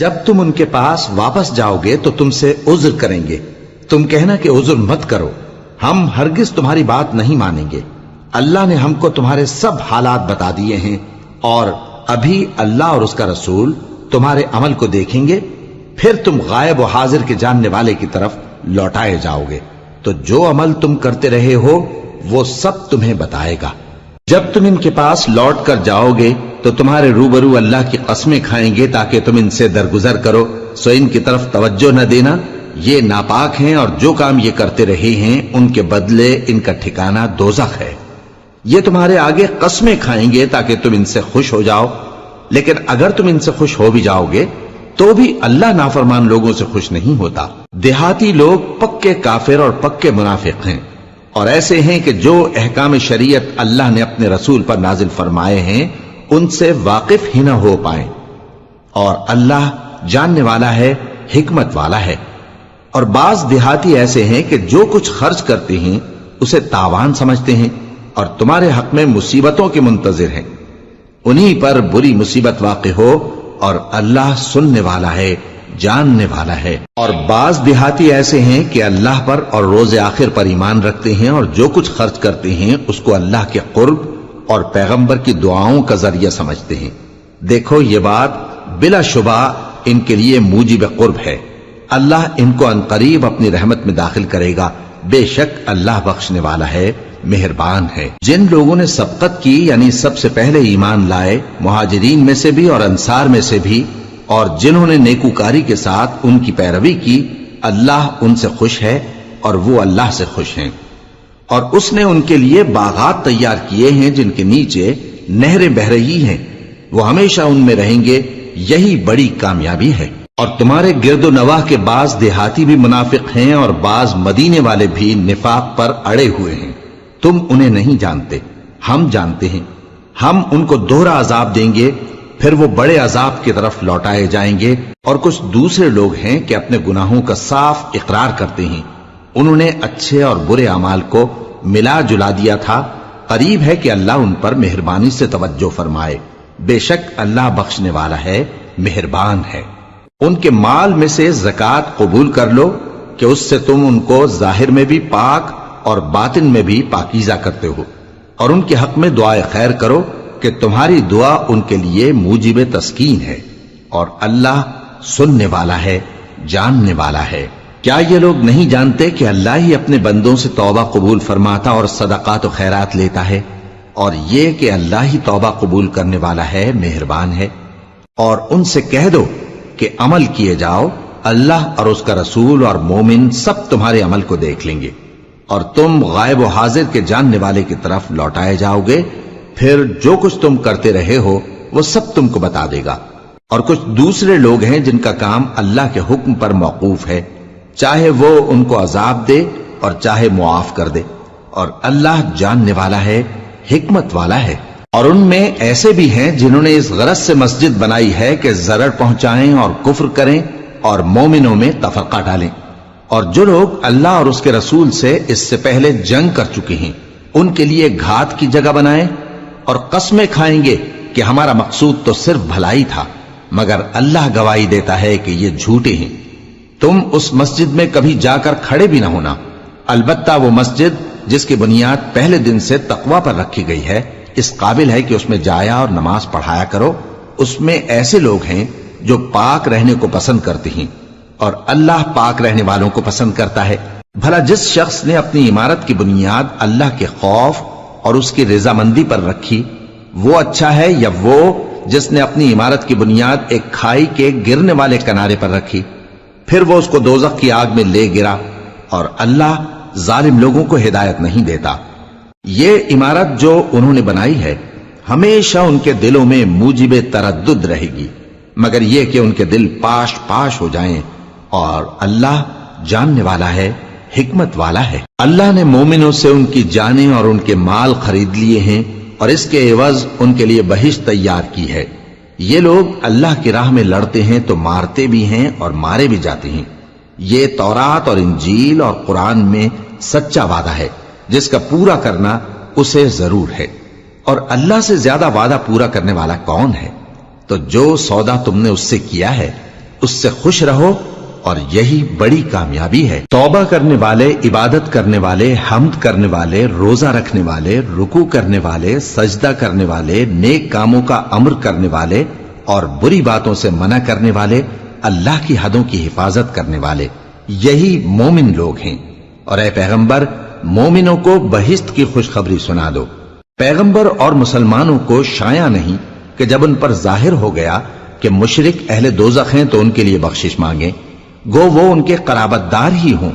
جب تم ان کے پاس واپس جاؤ گے تو تم سے عذر کریں گے، تم کہنا کہ عذر مت کرو، ہم ہرگز تمہاری بات نہیں مانیں گے۔ اللہ نے ہم کو تمہارے سب حالات بتا دیے ہیں، اور ابھی اللہ اور اس کا رسول تمہارے عمل کو دیکھیں گے، پھر تم غائب و حاضر کے جاننے والے کی طرف لوٹائے جاؤ گے، تو جو عمل تم کرتے رہے ہو وہ سب تمہیں بتائے گا۔ جب تم ان کے پاس لوٹ کر جاؤ گے تو تمہارے روبرو اللہ کی قسمیں کھائیں گے تاکہ تم ان سے درگزر کرو، سو ان کی طرف توجہ نہ دینا، یہ ناپاک ہیں اور جو کام یہ کرتے رہے ہیں ان کے بدلے ان کا ٹھکانہ دوزخ ہے۔ یہ تمہارے آگے قسمیں کھائیں گے تاکہ تم ان سے خوش ہو جاؤ، لیکن اگر تم ان سے خوش ہو بھی جاؤ گے تو بھی اللہ نافرمان لوگوں سے خوش نہیں ہوتا۔ دیہاتی لوگ پکے کافر اور پکے منافق ہیں، اور ایسے ہیں کہ جو احکام شریعت اللہ نے اپنے رسول پر نازل فرمائے ہیں ان سے واقف ہی نہ ہو پائیں، اور اللہ جاننے والا ہے، حکمت والا ہے۔ اور بعض دیہاتی ایسے ہیں کہ جو کچھ خرچ کرتے ہیں اسے تاوان سمجھتے ہیں اور تمہارے حق میں مصیبتوں کے منتظر ہیں، انہی پر بری مصیبت واقع ہو، اور اللہ سننے والا ہے، جاننے والا ہے۔ اور بعض دیہاتی ایسے ہیں کہ اللہ پر اور روز آخر پر ایمان رکھتے ہیں، اور جو کچھ خرچ کرتے ہیں اس کو اللہ کے قرب اور پیغمبر کی دعاؤں کا ذریعہ سمجھتے ہیں۔ دیکھو یہ بات بلا شبہ ان کے لیے موجب قرب ہے، اللہ ان کو عنقریب اپنی رحمت میں داخل کرے گا، بے شک اللہ بخشنے والا ہے، مہربان ہے۔ جن لوگوں نے سبقت کی یعنی سب سے پہلے ایمان لائے، مہاجرین میں سے بھی اور انصار میں سے بھی، اور جنہوں نے نیکوکاری کے ساتھ ان کی پیروی کی، اللہ ان سے خوش ہے اور وہ اللہ سے خوش ہیں۔ اور اس نے ان کے لیے باغات تیار کیے ہیں جن کے نیچے نہریں بہ رہی ہیں، وہ ہمیشہ ان میں رہیں گے، یہی بڑی کامیابی ہے۔ اور تمہارے گرد و نواح کے بعض دیہاتی بھی منافق ہیں اور بعض مدینے والے بھی نفاق پر اڑے ہوئے ہیں، تم انہیں نہیں جانتے، ہم جانتے ہیں۔ ہم ان کو دوہرا عذاب دیں گے، پھر وہ بڑے عذاب کی طرف لوٹائے جائیں گے۔ اور کچھ دوسرے لوگ ہیں کہ اپنے گناہوں کا صاف اقرار کرتے ہیں، انہوں نے اچھے اور برے اعمال کو ملا جلا دیا تھا، قریب ہے کہ اللہ ان پر مہربانی سے توجہ فرمائے، بے شک اللہ بخشنے والا ہے، مہربان ہے۔ ان کے مال میں سے زکوٰۃ قبول کر لو کہ اس سے تم ان کو ظاہر میں بھی پاک اور باطن میں بھی پاکیزہ کرتے ہو، اور ان کے حق میں دعائے خیر کرو کہ تمہاری دعا ان کے لیے موجب تسکین ہے، اور اللہ سننے والا ہے، جاننے والا ہے۔ کیا یہ لوگ نہیں جانتے کہ اللہ ہی اپنے بندوں سے توبہ قبول فرماتا اور صدقات و خیرات لیتا ہے، اور یہ کہ اللہ ہی توبہ قبول کرنے والا ہے، مہربان ہے۔ اور ان سے کہہ دو کہ عمل کیے جاؤ، اللہ اور اس کا رسول اور مومن سب تمہارے عمل کو دیکھ لیں گے، اور تم غائب و حاضر کے جاننے والے کی طرف لوٹائے جاؤ گے، پھر جو کچھ تم کرتے رہے ہو وہ سب تم کو بتا دے گا۔ اور کچھ دوسرے لوگ ہیں جن کا کام اللہ کے حکم پر موقوف ہے، چاہے وہ ان کو عذاب دے اور چاہے معاف کر دے، اور اللہ جاننے والا ہے، حکمت والا ہے۔ اور ان میں ایسے بھی ہیں جنہوں نے اس غرض سے مسجد بنائی ہے کہ ضرر پہنچائیں اور کفر کریں اور مومنوں میں تفرقہ ڈالیں، اور جو لوگ اللہ اور اس کے رسول سے اس سے پہلے جنگ کر چکے ہیں ان کے لیے گھات کی جگہ بنائیں، اور قسمیں کھائیں گے کہ ہمارا مقصود تو صرف بھلائی تھا، مگر اللہ گواہی دیتا ہے کہ یہ جھوٹے ہیں۔ تم اس مسجد میں کبھی جا کر کھڑے بھی نہ ہونا، البتہ وہ مسجد جس کی بنیاد پہلے دن سے تقوی پر رکھی گئی ہے اس قابل ہے کہ اس میں جایا اور نماز پڑھایا کرو۔ اس میں ایسے لوگ ہیں جو پاک رہنے کو پسند کرتے ہیں، اور اللہ پاک رہنے والوں کو پسند کرتا ہے۔ بھلا جس شخص نے اپنی عمارت کی بنیاد اللہ کے خوف اور اس کی رضامندی پر رکھی، وہ اچھا ہے یا وہ جس نے اپنی عمارت کی بنیاد ایک کھائی کے گرنے والے کنارے پر رکھی، پھر وہ اس کو دوزخ کی آگ میں لے گرا، اور اللہ ظالم لوگوں کو ہدایت نہیں دیتا۔ یہ عمارت جو انہوں نے بنائی ہے ہمیشہ ان کے دلوں میں موجب تردد رہے گی، مگر یہ کہ ان کے دل پاش پاش ہو جائیں، اور اللہ جاننے والا ہے، حکمت والا ہے۔ اللہ نے مومنوں سے ان کی جانیں اور ان کے مال خرید لیے ہیں، اور اس کے عوض ان کے لیے بہشت تیار کی ہے۔ یہ لوگ اللہ کی راہ میں لڑتے ہیں تو مارتے بھی ہیں اور مارے بھی جاتے ہیں۔ یہ تورات اور انجیل اور قرآن میں سچا وعدہ ہے جس کا پورا کرنا اسے ضرور ہے، اور اللہ سے زیادہ وعدہ پورا کرنے والا کون ہے؟ تو جو سودا تم نے اس سے کیا ہے اس سے خوش رہو اور یہی بڑی کامیابی ہے۔ توبہ کرنے والے، عبادت کرنے والے، حمد کرنے والے، روزہ رکھنے والے، رکوع کرنے والے، سجدہ کرنے والے، نیک کاموں کا امر کرنے والے اور بری باتوں سے منع کرنے والے، اللہ کی حدوں کی حفاظت کرنے والے، یہی مومن لوگ ہیں۔ اور اے پیغمبر، مومنوں کو بہشت کی خوشخبری سنا دو۔ پیغمبر اور مسلمانوں کو شایع نہیں کہ جب ان پر ظاہر ہو گیا کہ مشرک اہل دوزخ ہیں تو ان کے لیے بخشش مانگیں، گو وہ ان کے قرابت دار ہی ہوں۔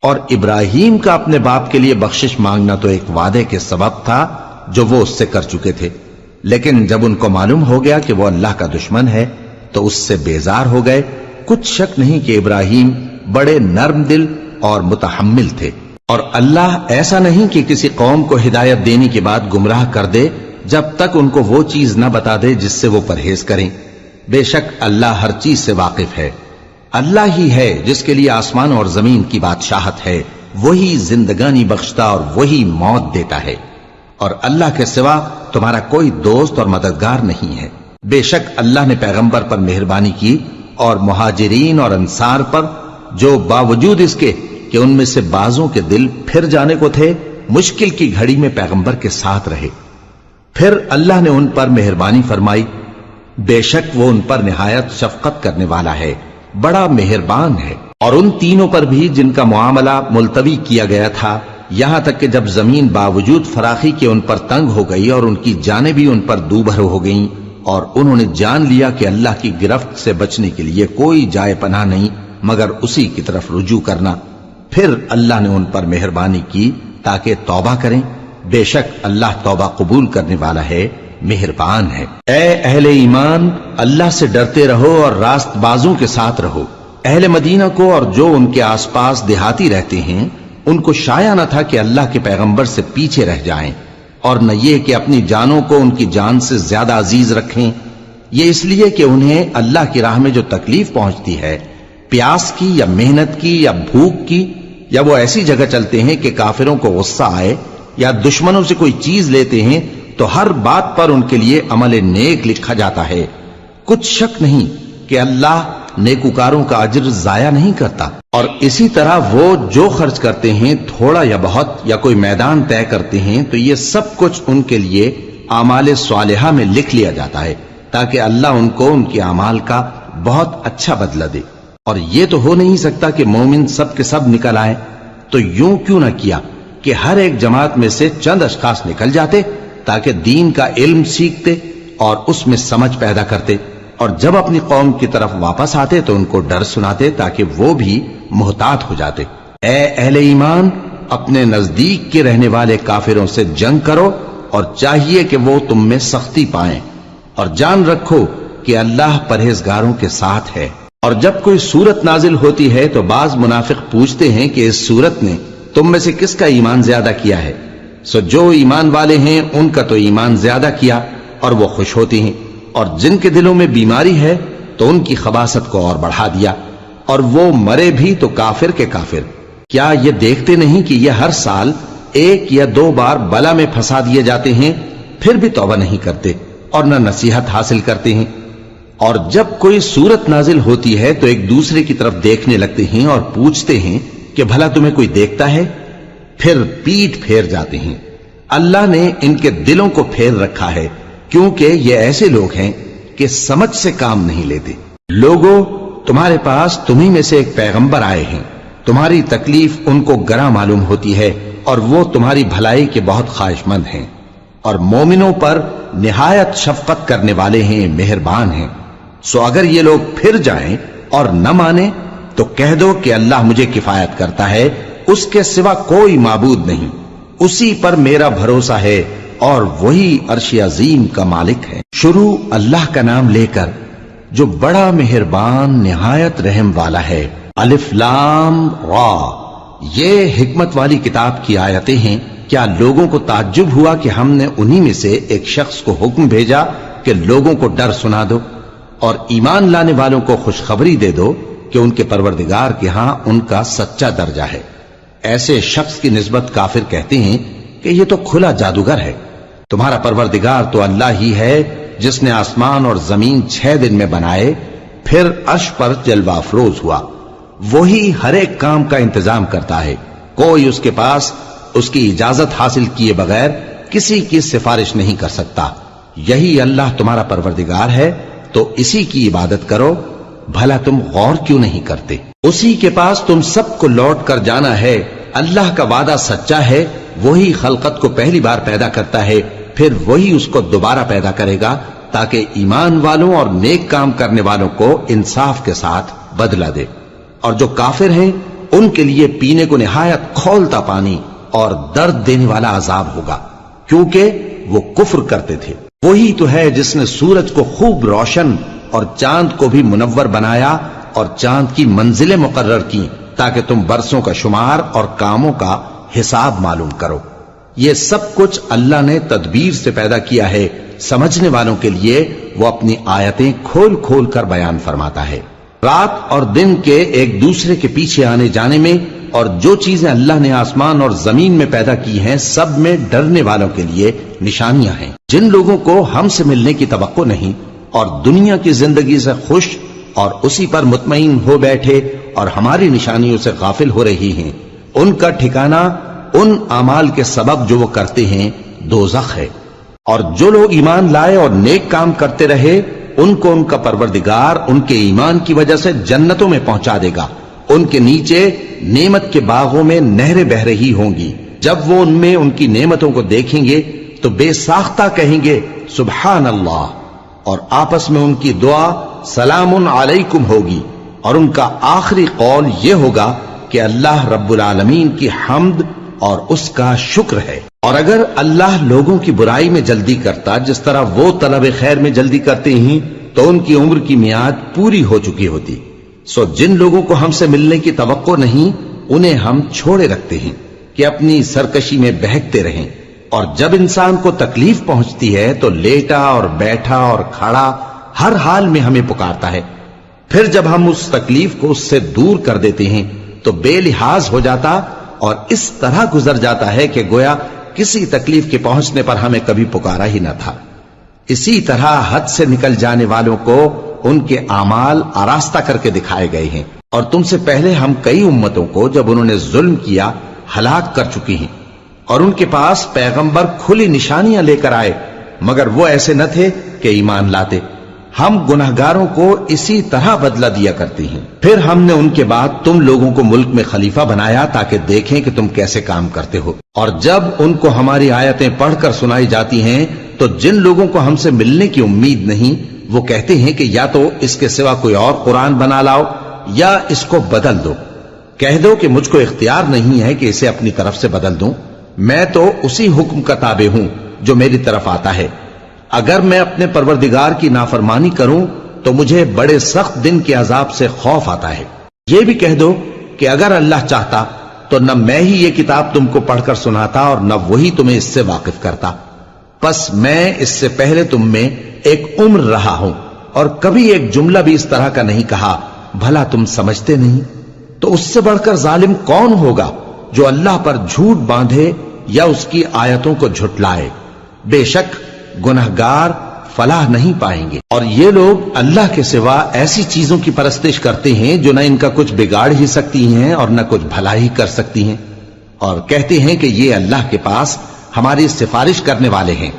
اور ابراہیم کا اپنے باپ کے لیے بخشش مانگنا تو ایک وعدے کے سبب تھا جو وہ اس سے کر چکے تھے، لیکن جب ان کو معلوم ہو گیا کہ وہ اللہ کا دشمن ہے تو اس سے بیزار ہو گئے۔ کچھ شک نہیں کہ ابراہیم بڑے نرم دل اور متحمل تھے، اور اللہ ایسا نہیں کہ کسی قوم کو ہدایت دینے کے بعد گمراہ کر دے جب تک ان کو وہ چیز نہ بتا دے جس سے وہ پرہیز کریں۔ بے شک اللہ ہر چیز سے واقف ہے۔ اللہ ہی ہے جس کے لیے آسمان اور زمین کی بادشاہت ہے، وہی زندگانی بخشتا اور وہی موت دیتا ہے، اور اللہ کے سوا تمہارا کوئی دوست اور مددگار نہیں ہے۔ بے شک اللہ نے پیغمبر پر مہربانی کی اور مہاجرین اور انصار پر، جو باوجود اس کے کہ ان میں سے بعضوں کے دل پھر جانے کو تھے، مشکل کی گھڑی میں پیغمبر کے ساتھ رہے۔ پھر اللہ نے ان پر مہربانی فرمائی، بے شک وہ ان پر نہایت شفقت کرنے والا ہے، بڑا مہربان ہے۔ اور ان تینوں پر بھی جن کا معاملہ ملتوی کیا گیا تھا، یہاں تک کہ جب زمین باوجود فراخی کے ان پر تنگ ہو گئی اور ان کی جانیں بھی ان پر دوبھر ہو گئیں، اور انہوں نے جان لیا کہ اللہ کی گرفت سے بچنے کے لیے کوئی جائے پناہ نہیں مگر اسی کی طرف رجوع کرنا، پھر اللہ نے ان پر مہربانی کی تاکہ توبہ کریں۔ بے شک اللہ توبہ قبول کرنے والا ہے، مہربان ہے۔ اے اہل ایمان، اللہ سے ڈرتے رہو اور راست بازوں کے ساتھ رہو۔ اہل مدینہ کو اور جو ان کے آس پاس دیہاتی رہتے ہیں، ان کو شایع نہ تھا کہ اللہ کے پیغمبر سے پیچھے رہ جائیں، اور نہ یہ کہ اپنی جانوں کو ان کی جان سے زیادہ عزیز رکھیں۔ یہ اس لیے کہ انہیں اللہ کی راہ میں جو تکلیف پہنچتی ہے، پیاس کی یا محنت کی یا بھوک کی، یا وہ ایسی جگہ چلتے ہیں کہ کافروں کو غصہ آئے یا دشمنوں سے کوئی چیز لیتے ہیں، تو ہر بات پر ان کے لیے عمل نیک لکھا جاتا ہے۔ کچھ شک نہیں کہ اللہ نیکوکاروں کا اجر ضائع نہیں کرتا۔ اور اسی طرح وہ جو خرچ کرتے ہیں، تھوڑا یا بہت، یا کوئی میدان طے کرتے ہیں، تو یہ سب کچھ ان کے لیے اعمال صالحہ میں لکھ لیا جاتا ہے، تاکہ اللہ ان کو ان کے اعمال کا بہت اچھا بدلہ دے۔ اور یہ تو ہو نہیں سکتا کہ مومن سب کے سب نکل آئے، تو یوں کیوں نہ کیا کہ ہر ایک جماعت میں سے چند اشخاص نکل جاتے تاکہ دین کا علم سیکھتے اور اس میں سمجھ پیدا کرتے، اور جب اپنی قوم کی طرف واپس آتے تو ان کو ڈر سناتے تاکہ وہ بھی محتاط ہو جاتے۔ اے اہل ایمان، اپنے نزدیک کے رہنے والے کافروں سے جنگ کرو، اور چاہیے کہ وہ تم میں سختی پائیں، اور جان رکھو کہ اللہ پرہیزگاروں کے ساتھ ہے۔ اور جب کوئی سورت نازل ہوتی ہے تو بعض منافق پوچھتے ہیں کہ اس سورت نے تم میں سے کس کا ایمان زیادہ کیا ہے؟ سو جو ایمان والے ہیں ان کا تو ایمان زیادہ کیا، اور وہ خوش ہوتے ہیں، اور جن کے دلوں میں بیماری ہے تو ان کی خباثت کو اور بڑھا دیا، اور وہ مرے بھی تو کافر کے کافر۔ کیا یہ دیکھتے نہیں کہ یہ ہر سال 1 یا 2 بار بلا میں پھنسا دیے جاتے ہیں، پھر بھی توبہ نہیں کرتے اور نہ نصیحت حاصل کرتے ہیں؟ اور جب کوئی صورت نازل ہوتی ہے تو ایک دوسرے کی طرف دیکھنے لگتے ہیں اور پوچھتے ہیں کہ بھلا تمہیں کوئی دیکھتا ہے؟ پھر پیٹ پھیر جاتے ہیں۔ اللہ نے ان کے دلوں کو پھیر رکھا ہے، کیونکہ یہ ایسے لوگ ہیں کہ سمجھ سے کام نہیں لیتے۔ لوگوں، تمہارے پاس تمہیں میں سے ایک پیغمبر آئے ہیں، تمہاری تکلیف ان کو گراں معلوم ہوتی ہے، اور وہ تمہاری بھلائی کے بہت خواہش مند ہیں، اور مومنوں پر نہایت شفقت کرنے والے ہیں، مہربان ہیں۔ سو اگر یہ لوگ پھر جائیں اور نہ مانیں تو کہہ دو کہ اللہ مجھے کفایت کرتا ہے، اس کے سوا کوئی معبود نہیں، اسی پر میرا بھروسہ ہے، اور وہی عرش عظیم کا مالک ہے۔ شروع اللہ کا نام لے کر جو بڑا مہربان نہایت رحم والا ہے۔ الف لام را، یہ حکمت والی کتاب کی آیتیں ہیں۔ کیا لوگوں کو تعجب ہوا کہ ہم نے انہی میں سے ایک شخص کو حکم بھیجا کہ لوگوں کو ڈر سنا دو، اور ایمان لانے والوں کو خوشخبری دے دو کہ ان کے پروردگار کے ہاں ان کا سچا درجہ ہے۔ ایسے شخص کی نسبت کافر کہتے ہیں کہ یہ تو کھلا جادوگر ہے۔ تمہارا پروردگار تو اللہ ہی ہے جس نے آسمان اور زمین 6 دن میں بنائے، پھر عرش پر جلوہ افروز ہوا۔ وہی ہر ایک کام کا انتظام کرتا ہے، کوئی اس کے پاس اس کی اجازت حاصل کیے بغیر کسی کی سفارش نہیں کر سکتا۔ یہی اللہ تمہارا پروردگار ہے، تو اسی کی عبادت کرو، بھلا تم غور کیوں نہیں کرتے؟ اسی کے پاس تم سب کو لوٹ کر جانا ہے۔ اللہ کا وعدہ سچا ہے، وہی خلقت کو پہلی بار پیدا کرتا ہے، پھر وہی اس کو دوبارہ پیدا کرے گا تاکہ ایمان والوں اور نیک کام کرنے والوں کو انصاف کے ساتھ بدلہ دے۔ اور جو کافر ہیں ان کے لیے پینے کو نہایت کھولتا پانی اور درد دینے والا عذاب ہوگا، کیونکہ وہ کفر کرتے تھے۔ وہی تو ہے جس نے سورج کو خوب روشن اور چاند کو بھی منور بنایا اور چاند کی منزلیں مقرر کی تاکہ تم برسوں کا شمار اور کاموں کا حساب معلوم کرو۔ یہ سب کچھ اللہ نے تدبیر سے پیدا کیا ہے، سمجھنے والوں کے لیے وہ اپنی آیتیں کھول کھول کر بیان فرماتا ہے۔ رات اور دن کے ایک دوسرے کے پیچھے آنے جانے میں اور جو چیزیں اللہ نے آسمان اور زمین میں پیدا کی ہیں سب میں ڈرنے والوں کے لیے نشانیاں ہیں۔ جن لوگوں کو ہم سے ملنے کی توقع نہیں اور دنیا کی زندگی سے خوش اور اسی پر مطمئن ہو بیٹھے اور ہماری نشانیوں سے غافل ہو رہی ہیں، ان کا ٹھکانہ ان اعمال کے سبب جو وہ کرتے ہیں دوزخ ہے۔ اور جو لوگ ایمان لائے اور نیک کام کرتے رہے ان کو ان کا پروردگار ان کے ایمان کی وجہ سے جنتوں میں پہنچا دے گا، ان کے نیچے نعمت کے باغوں میں نہریں بہ رہی ہوں گی۔ جب وہ ان میں ان کی نعمتوں کو دیکھیں گے تو بے ساختہ کہیں گے سبحان اللہ، اور آپس میں ان کی دعا سلام علیکم ہوگی، اور ان کا آخری قول یہ ہوگا کہ اللہ رب العالمین کی حمد اور اس کا شکر ہے۔ اور اگر اللہ لوگوں کی برائی میں جلدی کرتا جس طرح وہ طلب خیر میں جلدی کرتے ہیں تو ان کی عمر کی میعاد پوری ہو چکی ہوتی۔ سو جن لوگوں کو ہم سے ملنے کی توقع نہیں انہیں ہم چھوڑے رکھتے ہیں کہ اپنی سرکشی میں بہکتے رہیں، اور جب انسان کو تکلیف پہنچتی ہے تو لیٹا اور بیٹھا اور کھڑا ہر حال میں ہمیں پکارتا ہے، پھر جب ہم اس تکلیف کو اس سے دور کر دیتے ہیں تو بے لحاظ ہو جاتا اور اس طرح گزر جاتا ہے کہ گویا کسی تکلیف کے پہنچنے پر ہمیں کبھی پکارا ہی نہ تھا۔ اسی طرح حد سے نکل جانے والوں کو ان کے اعمال آراستہ کر کے دکھائے گئے ہیں، اور تم سے پہلے ہم کئی امتوں کو جب انہوں نے ظلم کیا ہلاک کر چکی ہیں، اور ان کے پاس پیغمبر کھلی نشانیاں لے کر آئے مگر وہ ایسے نہ تھے کہ ایمان لاتے۔ ہم گناہگاروں کو اسی طرح بدلہ دیا کرتے ہیں۔ پھر ہم نے ان کے بعد تم لوگوں کو ملک میں خلیفہ بنایا تاکہ دیکھیں کہ تم کیسے کام کرتے ہو، اور جب ان کو ہماری آیتیں پڑھ کر سنائی جاتی ہیں تو جن لوگوں کو ہم سے ملنے کی امید نہیں وہ کہتے ہیں کہ یا تو اس کے سوا کوئی اور قرآن بنا لاؤ یا اس کو بدل دو۔ کہہ دو کہ مجھ کو اختیار نہیں ہے کہ اسے اپنی طرف سے بدل دوں، میں تو اسی حکم کا تابع ہوں جو میری طرف آتا ہے۔ اگر میں اپنے پروردگار کی نافرمانی کروں تو مجھے بڑے سخت دن کے عذاب سے خوف آتا ہے۔ یہ بھی کہہ دو کہ اگر اللہ چاہتا تو نہ میں ہی یہ کتاب تم کو پڑھ کر سناتا اور نہ وہی تمہیں اس سے واقف کرتا، پس میں اس سے پہلے تم میں ایک عمر رہا ہوں اور کبھی ایک جملہ بھی اس طرح کا نہیں کہا، بھلا تم سمجھتے نہیں؟ تو اس سے بڑھ کر ظالم کون ہوگا جو اللہ پر جھوٹ باندھے یا اس کی آیتوں کو جھٹلائے؟ بے شک گنہگار فلاح نہیں پائیں گے۔ اور یہ لوگ اللہ کے سوا ایسی چیزوں کی پرستش کرتے ہیں جو نہ ان کا کچھ بگاڑ ہی سکتی ہیں اور نہ کچھ بھلا ہی کر سکتی ہیں، اور کہتے ہیں کہ یہ اللہ کے پاس ہماری سفارش کرنے والے ہیں۔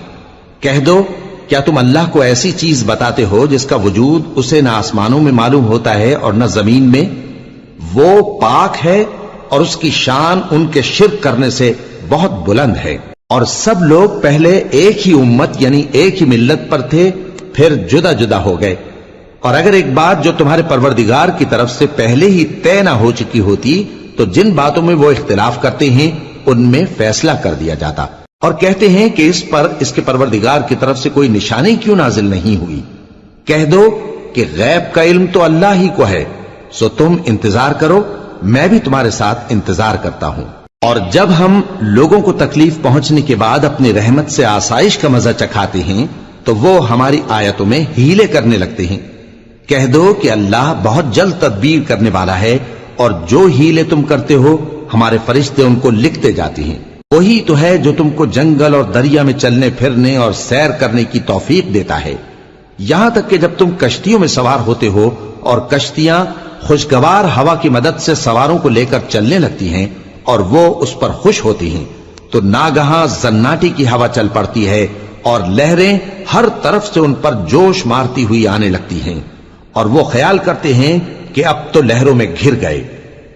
کہہ دو کیا تم اللہ کو ایسی چیز بتاتے ہو جس کا وجود اسے نہ آسمانوں میں معلوم ہوتا ہے اور نہ زمین میں؟ وہ پاک ہے اور اس کی شان ان کے شرک کرنے سے بہت بلند ہے۔ اور سب لوگ پہلے ایک ہی امت یعنی ایک ہی ملت پر تھے، پھر جدا جدا ہو گئے۔ اور اگر ایک بات جو تمہارے پروردگار کی طرف سے پہلے ہی طے نہ ہو چکی ہوتی تو جن باتوں میں وہ اختلاف کرتے ہیں ان میں فیصلہ کر دیا جاتا۔ اور کہتے ہیں کہ اس پر اس کے پروردگار کی طرف سے کوئی نشانی کیوں نازل نہیں ہوئی؟ کہہ دو کہ غیب کا علم تو اللہ ہی کو ہے، سو تم انتظار کرو، میں بھی تمہارے ساتھ انتظار کرتا ہوں۔ اور جب ہم لوگوں کو تکلیف پہنچنے کے بعد اپنی رحمت سے آسائش کا مزہ چکھاتے ہیں تو وہ ہماری آیتوں میں ہیلے کرنے لگتے ہیں۔ کہہ دو کہ اللہ بہت جلد تدبیر کرنے والا ہے، اور جو ہیلے تم کرتے ہو ہمارے فرشتے ان کو لکھتے جاتے ہیں۔ وہی تو ہے جو تم کو جنگل اور دریا میں چلنے پھرنے اور سیر کرنے کی توفیق دیتا ہے۔ یہاں تک کہ جب تم کشتیوں میں سوار ہوتے ہو اور کشتیاں خوشگوار ہوا کی مدد سے سواروں کو لے کر چلنے لگتی ہیں اور وہ اس پر خوش ہوتی ہیں، تو ناگہاں زناٹی کی ہوا چل پڑتی ہے اور لہریں ہر طرف سے ان پر جوش مارتی ہوئی آنے لگتی ہیں، اور وہ خیال کرتے ہیں کہ اب تو لہروں میں گھر گئے،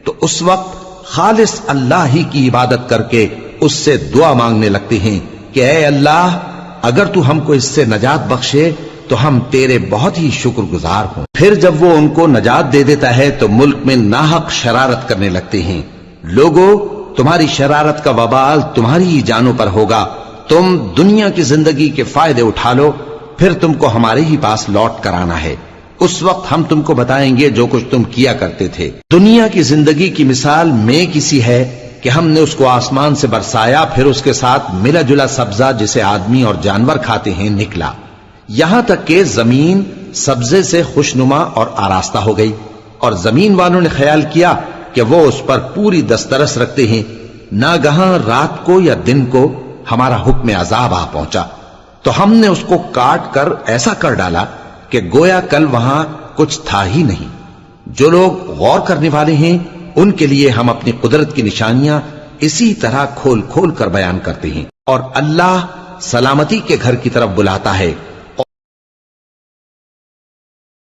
تو اس وقت خالص اللہ ہی کی عبادت کر کے اس سے دعا مانگنے لگتے ہیں کہ اے اللہ، اگر تو ہم کو اس سے نجات بخشے تو ہم تیرے بہت ہی شکر گزار ہوں۔ پھر جب وہ ان کو نجات دے دیتا ہے تو ملک میں ناحق شرارت کرنے لگتے ہیں۔ لوگو، تمہاری شرارت کا وبال تمہاری ہی جانوں پر ہوگا، تم دنیا کی زندگی کے فائدے اٹھا لو، پھر تم کو ہمارے ہی پاس لوٹ کر آنا ہے، اس وقت ہم تم کو بتائیں گے جو کچھ تم کیا کرتے تھے۔ دنیا کی زندگی کی مثال میں کسی ہے کہ ہم نے اس کو آسمان سے برسایا، پھر اس کے ساتھ ملا جلا سبزہ جسے آدمی اور جانور کھاتے ہیں نکلا، یہاں تک کہ زمین سبزے سے خوشنما اور آراستہ ہو گئی، اور زمین والوں نے خیال کیا کہ وہ اس پر پوری دسترس رکھتے ہیں۔ ناگہاں رات کو یا دن کو ہمارا حکم عذاب آ پہنچا تو ہم نے اس کو کاٹ کر ایسا کر ڈالا کہ گویا کل وہاں کچھ تھا ہی نہیں۔ جو لوگ غور کرنے والے ہیں ان کے لیے ہم اپنی قدرت کی نشانیاں اسی طرح کھول کھول کر بیان کرتے ہیں، اور اللہ سلامتی کے گھر کی طرف بلاتا ہے